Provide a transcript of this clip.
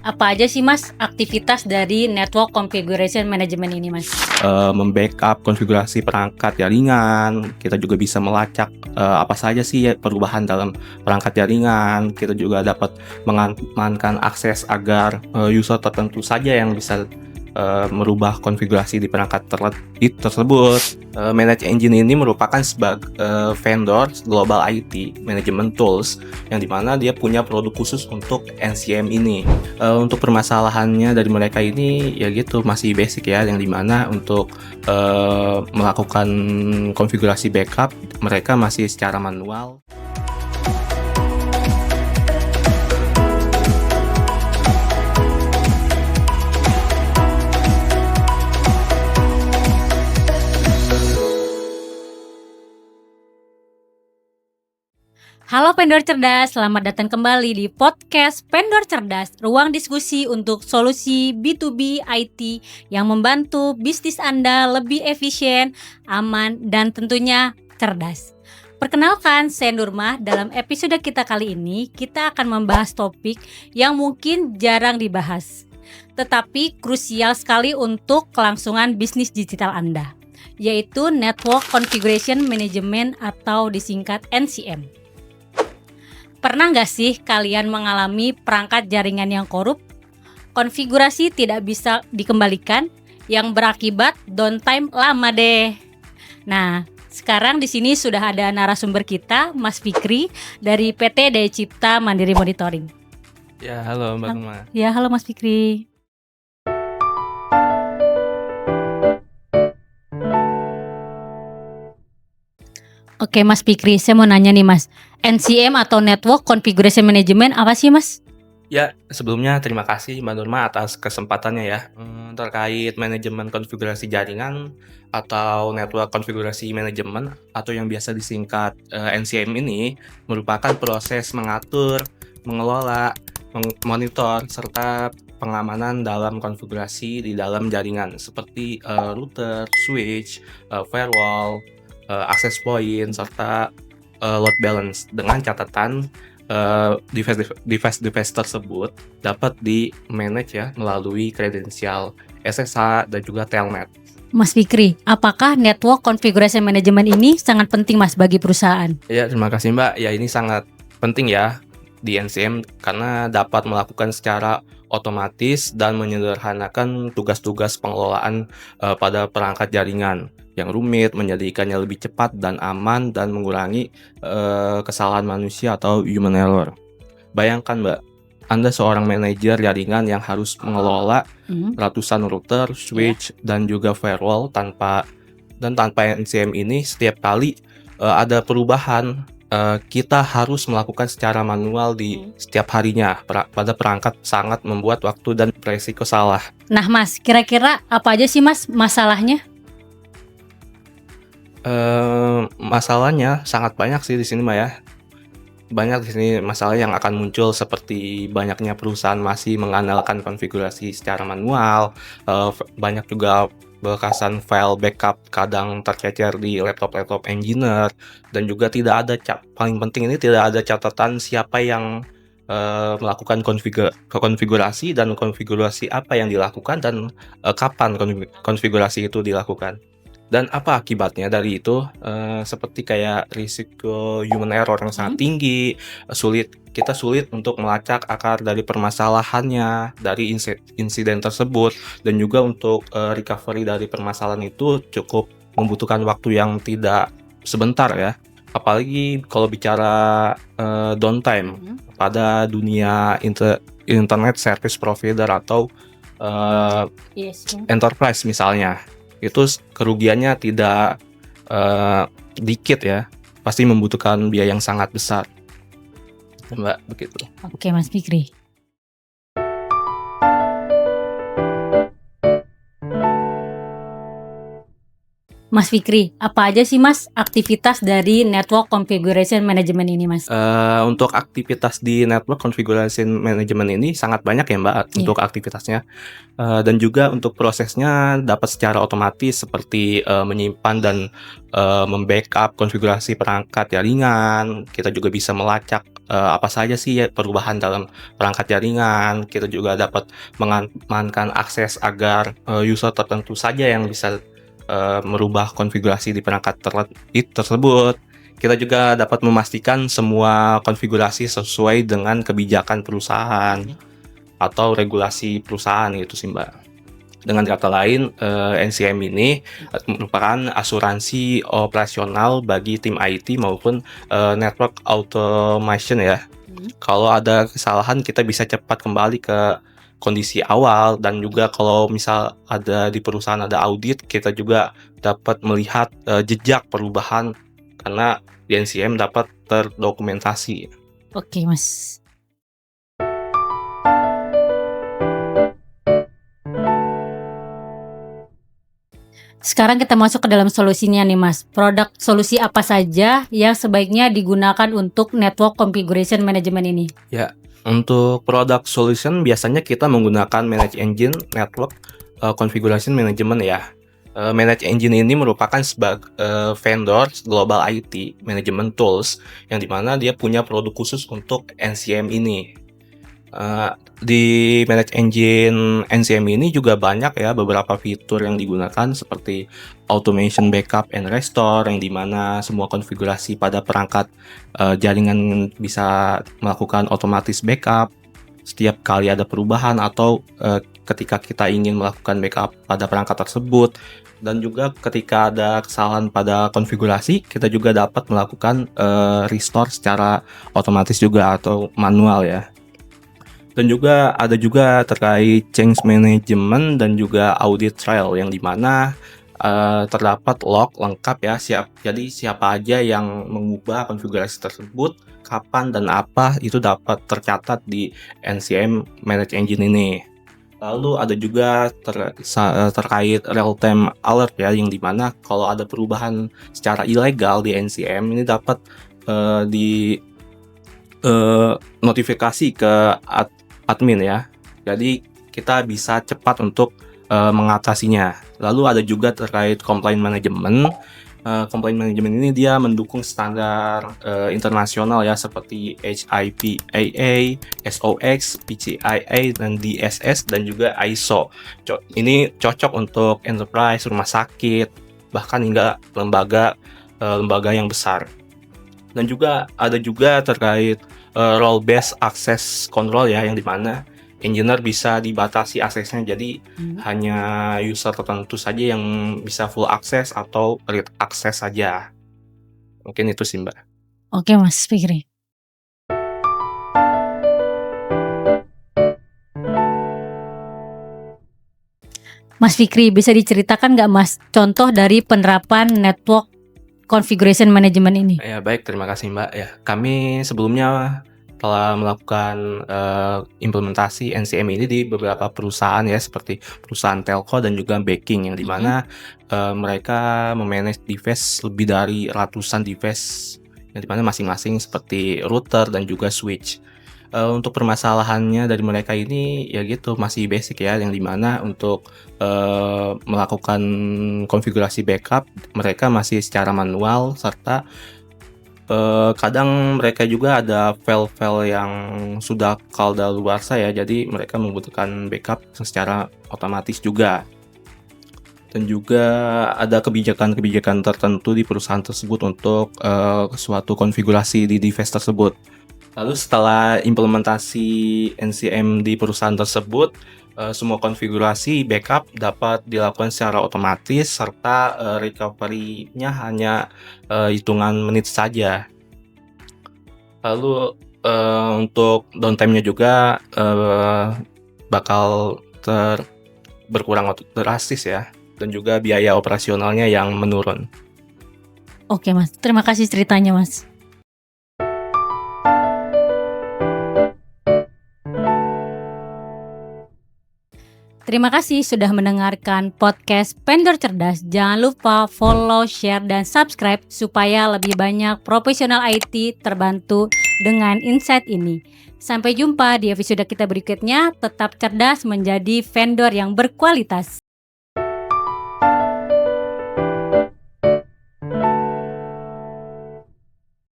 Apa aja sih Mas aktivitas dari Network Configuration Management ini Mas? Membackup konfigurasi perangkat jaringan. Kita juga bisa melacak apa saja sih perubahan dalam perangkat jaringan. Kita juga dapat mengamankan akses agar user tertentu saja yang bisa merubah konfigurasi di perangkat tersebut. Manage Engine ini merupakan sebagai vendor global IT management tools yang dimana dia punya produk khusus untuk NCM ini. Untuk permasalahannya dari mereka ini ya gitu masih basic ya, yang dimana untuk melakukan konfigurasi backup mereka masih secara manual. Halo Pendor Cerdas, selamat datang kembali di podcast Pendor Cerdas, ruang diskusi untuk solusi B2B IT yang membantu bisnis Anda lebih efisien, aman, dan tentunya cerdas. Perkenalkan, saya Nurmah. Dalam episode kita kali ini, kita akan membahas topik yang mungkin jarang dibahas, tetapi krusial sekali untuk kelangsungan bisnis digital Anda, yaitu Network Configuration Management atau disingkat NCM. Pernah nggak sih kalian mengalami perangkat jaringan yang korup, konfigurasi tidak bisa dikembalikan, yang berakibat downtime lama deh? Nah, sekarang di sini sudah ada narasumber kita, Mas Fikri dari PT Daya Cipta Mandiri Monitoring. Ya, halo Mbak Nurmah. Ya, halo Mas Fikri. Oke Mas Fikri, saya mau nanya nih Mas, NCM atau Network Configuration Management apa sih Mas? Ya, sebelumnya terima kasih Mbak Nurma atas kesempatannya ya. Terkait manajemen konfigurasi jaringan atau network konfigurasi manajemen atau yang biasa disingkat NCM ini merupakan proses mengatur, mengelola, memonitor serta pengamanan dalam konfigurasi di dalam jaringan seperti router, switch, firewall, access point serta load balance, dengan catatan device tersebut dapat di-manage ya melalui kredensial SSH dan juga Telnet. Mas Fikri, apakah Network Configuration Management ini sangat penting Mas bagi perusahaan? Ya, terima kasih Mbak. Ya, ini sangat penting ya di NCM karena dapat melakukan secara otomatis dan menyederhanakan tugas-tugas pengelolaan pada perangkat jaringan yang rumit, menjadikannya lebih cepat dan aman dan mengurangi kesalahan manusia atau human error. Bayangkan Mbak, Anda seorang manajer jaringan yang harus mengelola ratusan router, switch, dan juga firewall tanpa NCM ini setiap kali ada perubahan kita harus melakukan secara manual di setiap harinya pada perangkat, sangat membuat waktu dan resiko salah. Nah Mas, kira-kira apa aja sih Mas masalahnya? Masalahnya sangat banyak sih di sini Mbak ya. Banyak di sini masalah yang akan muncul seperti banyaknya perusahaan masih mengandalkan konfigurasi secara manual, banyak juga bekasan file backup kadang tercecer di laptop engineer, dan juga tidak ada paling penting ini tidak ada catatan siapa yang melakukan konfigurasi dan konfigurasi apa yang dilakukan dan kapan konfigurasi itu dilakukan. Dan apa akibatnya dari itu? Seperti kayak risiko human error yang sangat tinggi, kita sulit untuk melacak akar dari permasalahannya, dari insiden tersebut, dan juga untuk recovery dari permasalahan itu cukup membutuhkan waktu yang tidak sebentar ya. Apalagi kalau bicara downtime pada dunia internet service provider atau enterprise misalnya. Itu kerugiannya tidak dikit ya, pasti membutuhkan biaya yang sangat besar Mbak, begitu. Oke Mas Fikri. Mas Fikri, apa aja sih Mas aktivitas dari Network Configuration Management ini Mas? Untuk aktivitas di Network Configuration Management ini sangat banyak ya Mbak untuk aktivitasnya, dan juga untuk prosesnya dapat secara otomatis seperti menyimpan dan membackup konfigurasi perangkat jaringan. Kita juga bisa melacak apa saja sih ya perubahan dalam perangkat jaringan. Kita juga dapat mengamankan akses agar, user tertentu saja yang bisa, merubah konfigurasi di perangkat tersebut. Kita juga dapat memastikan semua konfigurasi sesuai dengan kebijakan perusahaan atau regulasi perusahaan gitu sih, Mbak. Dengan kata lain, NCM ini merupakan asuransi operasional bagi tim IT maupun, network automation ya. Kalau ada kesalahan kita bisa cepat kembali ke kondisi awal, dan juga kalau misal ada di perusahaan ada audit, kita juga dapat melihat, jejak perubahan karena di NCM dapat terdokumentasi. Oke, Mas. Sekarang kita masuk ke dalam solusinya nih, Mas. Produk solusi apa saja yang sebaiknya digunakan untuk network configuration management ini? Ya, untuk product solution biasanya kita menggunakan Manage Engine Network Configuration Management ya. Manage Engine ini merupakan vendor global IT management tools yang dimana dia punya produk khusus untuk NCM ini. Di Manage Engine NCM ini juga banyak ya beberapa fitur yang digunakan seperti automation backup and restore, yang dimana semua konfigurasi pada perangkat jaringan bisa melakukan otomatis backup setiap kali ada perubahan atau ketika kita ingin melakukan backup pada perangkat tersebut. Dan juga ketika ada kesalahan pada konfigurasi, kita juga dapat melakukan restore secara otomatis juga atau manual ya. Dan juga ada juga terkait change management dan juga audit trail, yang dimana terdapat log lengkap ya, jadi siapa aja yang mengubah konfigurasi tersebut, kapan dan apa, itu dapat tercatat di NCM Manage Engine ini. Lalu ada juga terkait real time alert ya, yang dimana kalau ada perubahan secara ilegal di NCM ini dapat di notifikasi ke admin ya. Jadi kita bisa cepat untuk mengatasinya. Lalu ada juga terkait complaint management. Complaint management ini dia mendukung standar internasional ya, seperti HIPAA, SOX, PCI dan DSS dan juga ISO. Ini cocok untuk enterprise, rumah sakit, bahkan hingga lembaga yang besar. Dan juga ada juga terkait role based access control ya, yang dimana engineer bisa dibatasi aksesnya, jadi hanya user tertentu saja yang bisa full access atau read access saja. Mungkin itu sih, Mbak. Oke, Mas Fikri. Mas Fikri, bisa diceritakan nggak Mas contoh dari penerapan network configuration management ini? Ya baik, terima kasih Mbak ya. Kami sebelumnya telah melakukan implementasi NCM ini di beberapa perusahaan ya, seperti perusahaan telco dan juga banking, yang dimana mereka memanage device lebih dari ratusan device, yang dimana masing-masing seperti router dan juga switch. Untuk permasalahannya dari mereka ini ya gitu, masih basic ya, yang dimana untuk melakukan konfigurasi backup mereka masih secara manual, serta kadang mereka juga ada file-file yang sudah kadaluarsa ya, jadi mereka membutuhkan backup secara otomatis juga. Dan juga ada kebijakan-kebijakan tertentu di perusahaan tersebut untuk suatu konfigurasi di device tersebut. Lalu setelah implementasi NCM di perusahaan tersebut, semua konfigurasi backup dapat dilakukan secara otomatis, serta recovery-nya hanya hitungan menit saja. Lalu untuk downtime-nya juga bakal berkurang drastis ya, dan juga biaya operasionalnya yang menurun. Oke Mas, terima kasih ceritanya Mas. Terima kasih sudah mendengarkan podcast Vendor Cerdas. Jangan lupa follow, share, dan subscribe supaya lebih banyak profesional IT terbantu dengan insight ini. Sampai jumpa di episode kita berikutnya. Tetap cerdas menjadi vendor yang berkualitas.